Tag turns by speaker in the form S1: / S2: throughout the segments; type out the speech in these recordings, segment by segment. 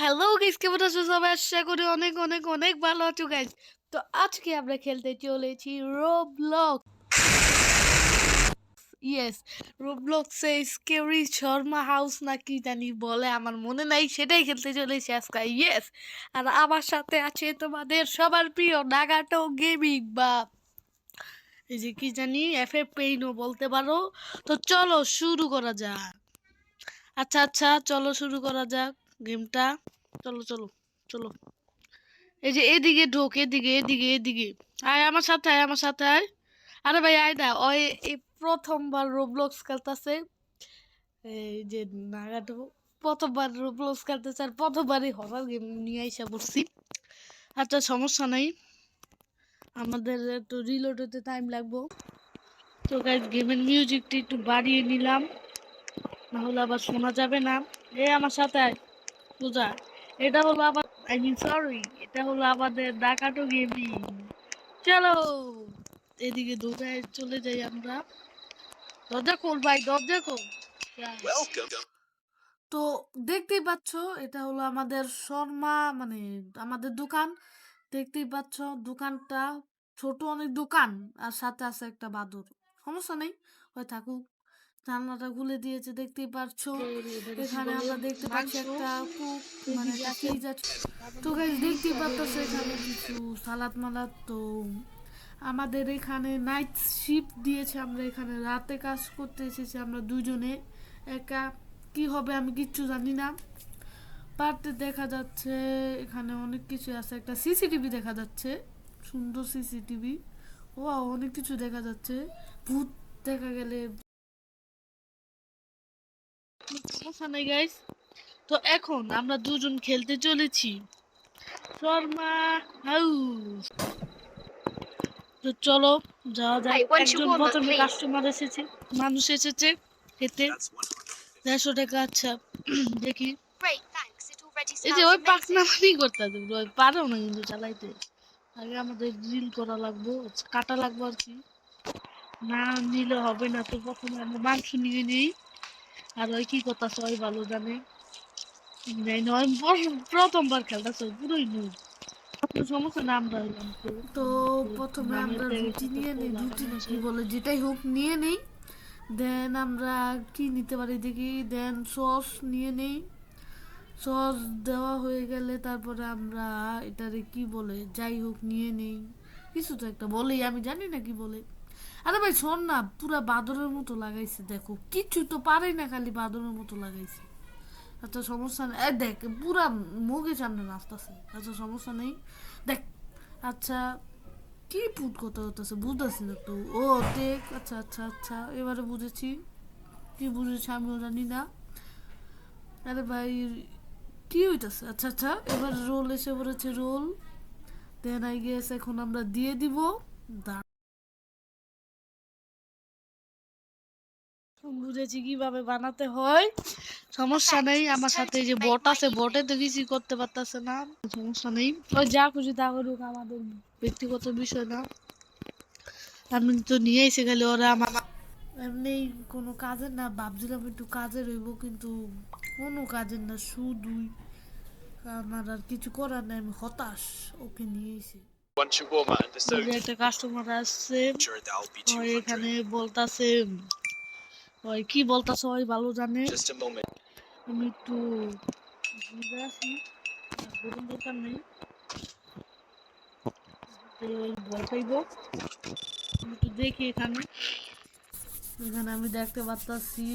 S1: Hello guys, কেমন আছো সবাই? আশা করি অনেক অনেক অনেক ভালো আছো গাইস। তো আজকে আমরা খেলতে চলেছি রোবলক্স। ইয়েস, রোবলক্সে স্কেরি শর্মা হাউস না কি জানি বলে, আমার মনে নাই, সেটাই খেলতে চলেছি আজকে। ইয়েস, আর আমার সাথে আছে তোমাদের সবার প্রিয় নাগাটো গেমিং, বা এই যে কি জানি এফএফ পেইনও বলতে পারো। তো চলো শুরু করা যাক। আচ্ছা আচ্ছা, চলো শুরু করা যাক গেমটা। চলো চলো চলো, এই যে এদিকে ঢোক, এদিকে এদিকে এদিকে আয়, আমার সাথে আয়, আমার সাথে আয়। আরে ভাই আয় না, ওই এই প্রথমবার রোবলক্স খেলতেছে। এই যে নাগাটো প্রথমবার রোবলক্স খেলতেছে, আর প্রথমবারই হরার গেম নিয়ে আইসা পড়ছি। আচ্ছা সমস্যা নাই, আমাদের একটু রিলোড হতে টাইম লাগবো। তো গাইস গেমের মিউজিকটা একটু বাড়িয়ে নিলাম, না হলে আবার শোনা যাবে না। আমার সাথে আয় পূজা। এটা হলো আবার, আই মিন সরি, এটা হলো আমাদের নাগাটো গেমিং। চলো এদিকে দৌড়ায় চলে যাই আমরা। দরজা খোল ভাই, দরজা খোল। তো দেখতেই পাচ্ছ, এটা হলো আমাদের শর্মা, মানে আমাদের দোকান। দেখতেই পাচ্ছ দোকানটা ছোট, অনেক দোকান, আর সাথে আছে একটা বাদর। সমস্যা নেই, ওই থাকুক। জানলাটা খুলে দিয়েছে, দেখতেই পাচ্ছ। এখানে আমরা দেখতে পাচ্ছি একটা কুক, মানে একটা ফ্রিজ আছে। তো গাইস দেখতেই পাচ্ছ এখানে কিছু সালাদ মালাদ। তো আমাদের এখানে নাইট শিফট দিয়েছে, আমরা এখানে রাতে কাজ করতে এসেছি আমরা দুজনে। একা কি হবে আমি কিচ্ছু জানি না। পার্টে দেখা যাচ্ছে এখানে অনেক কিছু আছে, একটা সিসিটিভি দেখা যাচ্ছে, সুন্দর সিসিটিভি। ও অনেক কিছু দেখা যাচ্ছে, ভূত দেখা গেলে সমস্যা নেই গাইস। তো এখন আমরা দুজন খেলতে চলেছি শর্মা হাউস। তো চলো যাওয়া যাক। একজন প্রথমে কাস্টমার এসেছে, মানুষ এসেছে খেতে, 150 টাকা। আচ্ছা দেখি, এই যে ওই পাকনামানি করতে ওই পারো না কিন্তু চালাইতে। আগে আমাদের গ্রিল করা লাগবে, কাটা লাগবে আর কি, না নিলে হবে না। তো প্রথমে আমরা মাংস নিয়ে নিই, আর ওই কি করতেছে ওই ভালো জানে। প্রথমবার খেলতেছে, পুরোই নই, সমস্যা না। আমরা তো প্রথমে আমরা রুটি নিয়ে নিই, রুটি না কি বলে যেটাই হোক নিয়ে নিই। দেন আমরা কি নিতে পারি দেখি, দেন সস নিয়ে নেই। সস দেওয়া হয়ে গেলে তারপরে আমরা এটারে কি বলে যাই হোক নিয়ে নেই, কিছু তো একটা বলেই, আমি জানি না কি বলে। আরে ভাই শোন না, পুরা বাদরের মতো লাগাইছে, দেখো কিছু তো পারে না, খালি বাদরের মতো লাগাইছে। আচ্ছা সমস্যা নেই, দেখ পুরা মুখের সামনে নাচতেছে। আচ্ছা সমস্যা নেই, দেখ। আচ্ছা কি ফুট কথা হতেছে বুঝতেছি না তো। ও দেখ, আচ্ছা আচ্ছা আচ্ছা এবারে বুঝেছি, কি বুঝেছি আমিও জানি না। আরে ভাই কি হইতাছে? আচ্ছা আচ্ছা এবার রোল এসে পড়েছে, রোল। দেন আই গেস এখন আমরা দিয়ে দিব। বুঝেছি কিভাবে বানাতে হয়, সমস্যা নেই। আমার সাথে যে বট আছে, বটে তো কিছু করতে পারতেছে না, সমস্যা নেই। ওই যা খুশি তা করুক, আমাদের ব্যক্তিগত বিষয় না। আমি তো নিয়ে এসে গেলে ওরা আমার এমনি কোনো কাজের না, ভাবছিলাম একটু কাজের হইব, কিন্তু কোনো কাজের না, শুধুই আমার আর কিছু করার নাই, আমি হতাশ। ওকে নিয়ে এসে একটা কাস্টমার আসছে, ওই এখানে বলতাছে, ওই কি বলতাছে ওই ভালো জানে। আমি একটু ঘুরে আসি, গরম দরকার নেই, ওই ভয় পাইব। আমি একটু দেখি এখানে, এখানে আমি দেখতে পারতাছি,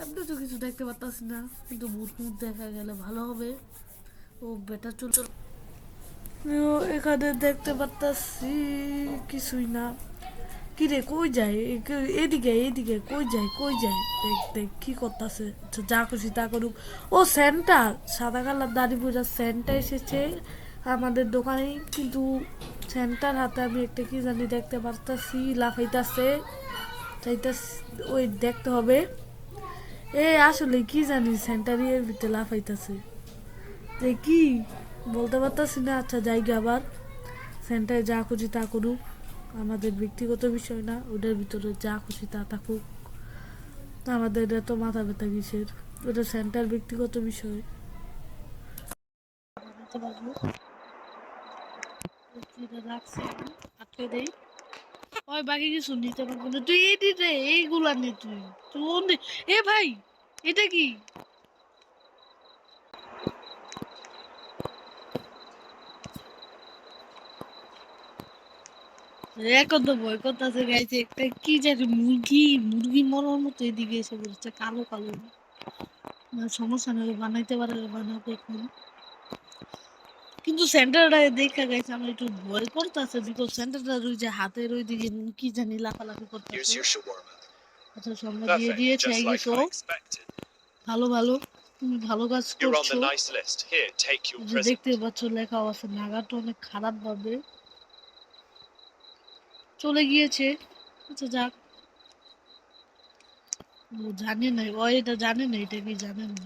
S1: এমনি তো কিছু দেখতে পারতাছি না, কিন্তু ভূত মুত দেখা গেলে ভালো হবে। ও বেটার চল চল। এখানে দেখতে পারতাছি কিছুই না। কিরে কই যায়? এদিকে এদিকে কই যায় কই যায়? দেখ দেখ কি করতেছে, যা খুশি তা করুক। ও সেন্টা, সাদা কালার দাড়ি বোঝা সেন্টা এসেছে আমাদের দোকানে, কিন্তু সেন্টার হাতে আমি একটা কি জানি দেখতে পারতাছি, লাফাইতাছে, চাইতা ওই দেখতে হবে। আসলে কি জানি সেন্টার এর ভিতরে লাফাইতাছে, কি বলতে পারতাছি না। আচ্ছা জায়গা আবার সেন্টারে যা খুশি তা করুক, আমাদের ব্যক্তিগত বিষয় না, ওটার ভিতরে যা খুশি তা থাকুক, আমাদের এত মাথা ব্যথা কিসের, ওটা সেন্টার ব্যক্তিগত বিষয়। জানতে পারবো। এটা রাখছি আমি, আটকে দেই। ওই বাকি কিছু নিতে পারবো না, তুই এদিকে এইগুলা নে, তুই এ ভাই এটা কি? এখন তো ভয় করতেছে গাইছে, একটা কি জানি মুরগি মরার মতো এদিকে এসে বলছে, কালো কালো। না সমস্যা নেই, বানাইতে পারলে বানাবে এখন। কিন্তু সেন্টারটা দেখা গেছে আমার একটু ভয় করতেছে, বিকজ সেন্টারটা ওই যে হাতের ওই দিকে কি জানি লাফালাফি করতেছে। আচ্ছা সামনে দিয়ে দিয়েছে, আই গেস ও ভালো ভালো, তুমি ভালো কাজ করছো। যে দেখতে পাচ্ছ লেখা আছে নাগাটা অনেক খারাপ ভাবে চলে গিয়েছে। আচ্ছা যাক, ও জানে না, ও এটা জানে না, এটা কি জানে না।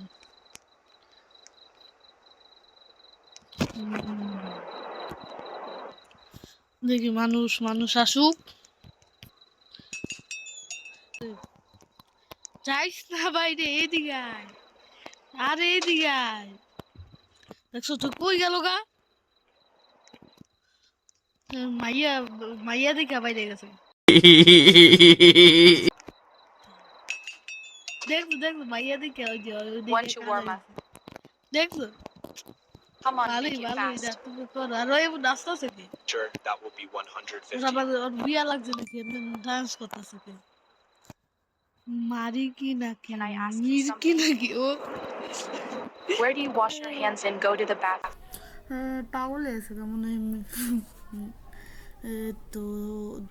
S1: দেখি মানুষ মানুষ আসুক। যাইস না বাইরে, এদিকে আয়, আরে এদিকে আয়। দেখছো তো কই গেল গা? মাইয়া মাইয়া দেখা বাইরে গেছে। দেখছো দেখছো মাইয়া দেখে ওই যে ওইদিকে দেখছো। ভালোই ভালোই, না তুমি করো। আর ওই নাচতে আছে কি? ওর আবার ওর বিয়া লাগছে নাকি, এমনি ডান্স করতেছে কি? মারি কি নাকি মির কি নাকি ও?
S2: Where do you wash your hands and go to the bathroom?
S1: পাগলে আছে কেমন তো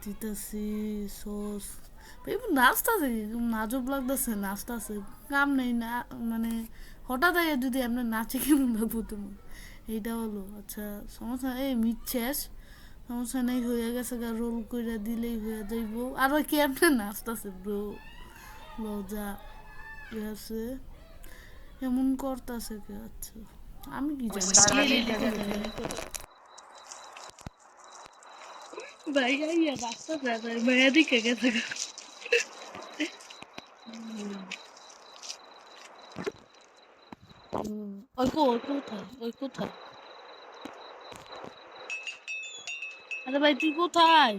S1: দিতেছি সস। এবার নাচতেছে কি নাজব লাগতেছে, নাচতেছে কাম নেই না, মানে হঠাৎ যদি আমরা নাচে কেমন লাগবো তোমার, এইটা হলো। আচ্ছা সমস্যা এই মিটছেস, সমস্যা নেই, হয়ে গেছে গা, রোল করে দিলেই হয়ে যাইব। আর ওই কেমনে নাচতেছে ব্রো, লজা আছে এমন করতেছে কে? আচ্ছা আমি কি জানি ভাইয়া ইয়া রাস্তা যায় ভাইয়া দিকে গেছে। ওই কোথায়, ওই কোথায়? আরে ভাই তুই কোথায়?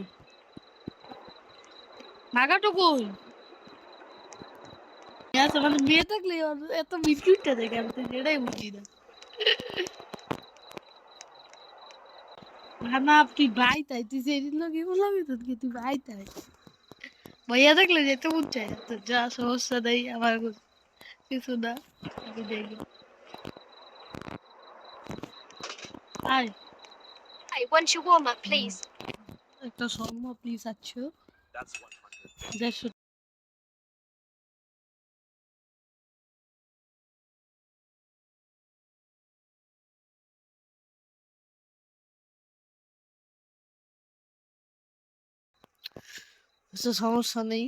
S1: নাগাটো কই? আচ্ছা মানে মেয়ে থাকলে এত বিস্কুটটা দেখে আমি তো সেটাই বুঝি না। না তুই ভাই তাই, তুই সেদিন লোক বললাম তো কি তুই ভাই তাই, ভাইয়া থাকলে যেতে বুঝছে তো, যা সমস্যা নেই আমার কিছু না, আমি দেখি। আয়
S2: Hi, one shawarma, please.
S1: একটা শর্মা প্লিজ আছো, দেড়শো। সমস্যা নেই,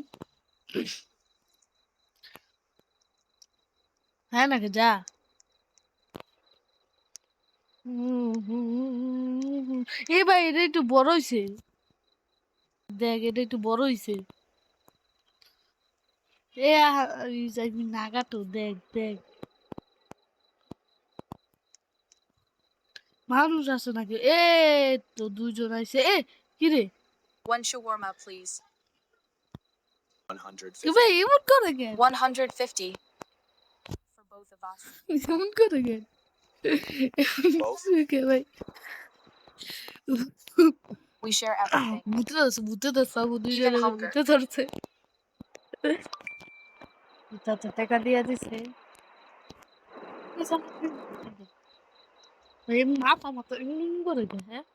S1: হ্যাঁ নাকি যা। এ ভাই এটা একটু বড় হইছে, দেখ এটা একটু বড় হইছে। এ নাগাটো দেখ দেখ, মানুষ আছে নাকি? এ তো দুইজন আইছে, এ কি রে?
S2: One shawarma, please.
S1: এ ভাই এমন করে কেন?
S2: 150 for both of us.
S1: এমন করে কেন? কে ভাই
S2: We share everything,
S1: ভূতে ধরছে
S2: even hunger.
S1: ভূতে ধরছে। চাচা টাকা দিয়ে দিছে, মাথা মাথা এমন করে কেন? হ্যাঁ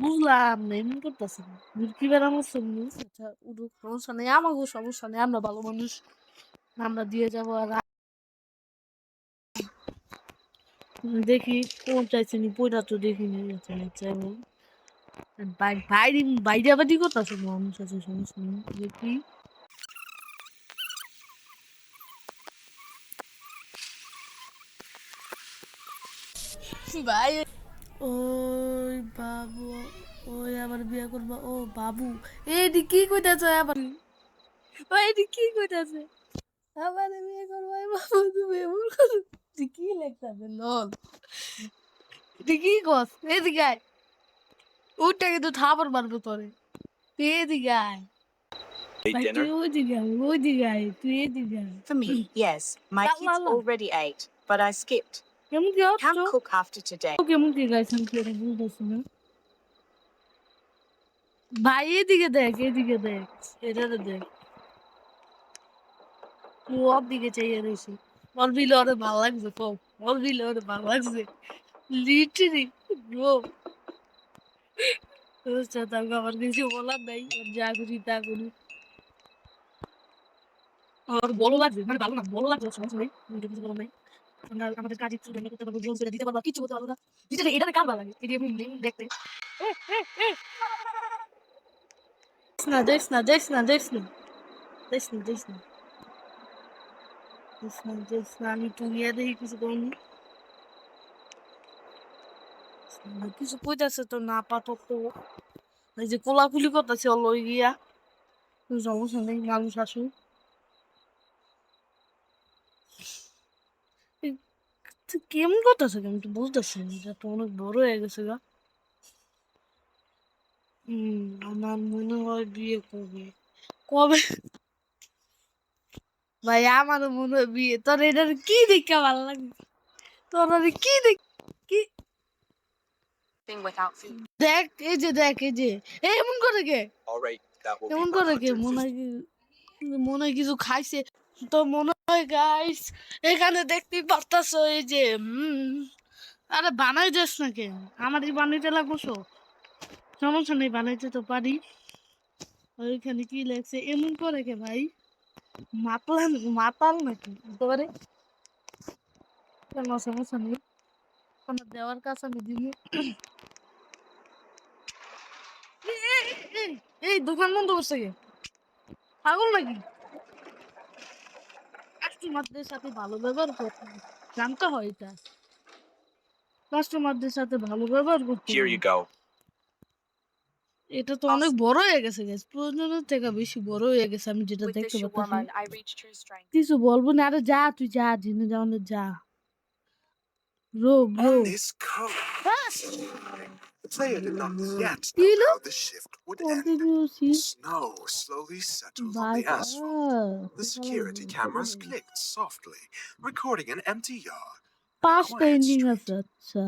S1: বুঝলাম না, এমন করতেছে না মুরগি বেড়ানোর জন্য। আচ্ছা উঠুক, সমস্যা নেই, আমাকেও সমস্যা নেই, আমরা ভালো মানুষ, আমরা দিয়ে যাবো। আর দেখি কোন চাইছে নি পয়লা তো দেখিনি, বাইরে বাইরে আবাদি করতেছে মানুষ আছে, সমস্যা নেই দেখি। ভাই ওই বাবু, ওই আবার বিয়ে করবা, ও বাবু এইটি কি কইতাছে আবার, ওই এটি কি কইতাছে আবার বিয়ে করবা, বাবু তুমি এমন কি লেখতাছে লল। তুই কি কস এদিকে আয় ওইটা কিন্তু থাপড় মারবো তোরে তুই এদিকে আয়
S3: Ate
S1: ভাই তুই
S3: dinner?
S1: ওইদিকে আয় তুই এদিকে আয়
S4: For me, yes. My
S1: La,
S4: kids
S1: la, la.
S4: already ate, but I skipped.
S1: কেমন কি হচ্ছ
S4: Can't cook after today.
S1: কেমন কি গাইছেন কি এটা বুঝতেছি না ভাই এদিকে দেখ এটা দেখ ও ওর দিকে চাইয়ে রয়েছে ওর বিলে ওরে ভালো লাগছে কম ওর বিলে ওরে ভালো লাগছে লিটারি ব্রো তাকে আমার কিছু বলার নাই ওর যা করি তা করি ওর বলো লাগছে মানে ভালো না বলো লাগছে ওর সমস্যা নেই কিছু বলার নাই আমরা আমাদের কাজ একটু করতে পারবো জোন দিতে পারবো কিছু করতে পারবো না এটা কার ভালো লাগে এটি আমি দেখতে দেখ না আমি টুইয়া দেখি কিছু করিনি কিছু কইতাছে তো না আপাতত এই যে কোলাকুলি করতেছে লই গিয়া সমস্যা নেই মানুষ আসুক কেমন করতেছে কেমন তো বুঝতেছি না এটা তো অনেক বড় হয়ে গেছে গা আমার মনে হয় বিয়ে করবে কবে ভাই আমারও মনে হয় বিয়ে তোর এটার কি দেখে ভালো লাগে তোর কি কি
S2: Thing without food.
S1: দেখ এই যে এমন করে কে
S3: All right, that will be
S1: এমন করে কে
S3: 150.
S1: মনে হয় কিছু খাইছে তো মনে হয় গাইস এখানে দেখতেই পারতাছো এই যে আরে বানাই যাস না কেন আমারই বানাইতে লাগবো সমস্যা নেই বানাইতে তো পারি ওইখানে কি লাগছে এমন করে কে ভাই মাতাল নাকি বুঝতে পারে কোনো সমস্যা নেই আমার দেওয়ার কাছে আমি দিই এই দোকান বন্ধ করছে কে পাগল নাকি কাস্টমারদের সাথে ভালো ব্যবহার করতে হয়। জানতে হয় এটা কাস্টমারদের সাথে ভালো ব্যবহার করতে
S3: Here
S1: হয়।
S3: you go.
S1: এটা তো অনেক বড় হয়ে গেছে গাইস প্রয়োজনের থেকে বেশি বড় হয়ে গেছে আমি যেটা
S2: With this
S1: দেখতে
S2: shawarma,
S1: পাচ্ছি
S2: I reached true strength.
S1: কিছু বলবো না আরে যা তুই যা জিনে যাও না যা bro
S5: On this code, the player did not yet know
S1: Kilo?
S5: how the shift would end.
S1: Continuously
S5: Snow slowly settled on
S1: by
S5: the asphalt. The security cameras clicked softly, recording an empty yard.
S1: পাঁচটা
S5: quiet
S1: ending
S5: street.
S1: আছে আচ্ছা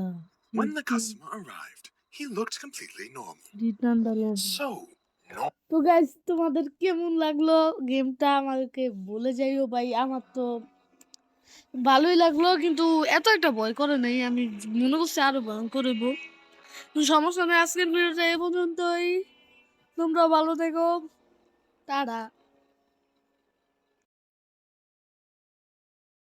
S5: When the customer arrived, he looked completely normal.
S1: Return ডালো
S5: So, no.
S1: তো guys তোমাদের কেমন লাগলো গেমটা আমাকে বলে যাইও ভাই আমার তো ভালোই লাগলো কিন্তু এত একটা ভয় করে নাই আমি মনে করছি আরো ভয়ঙ্কর হইব সমস্যা নেই আজকের ভিডিওটা এ পর্যন্তই তোমরা ভালো থেকো টাটা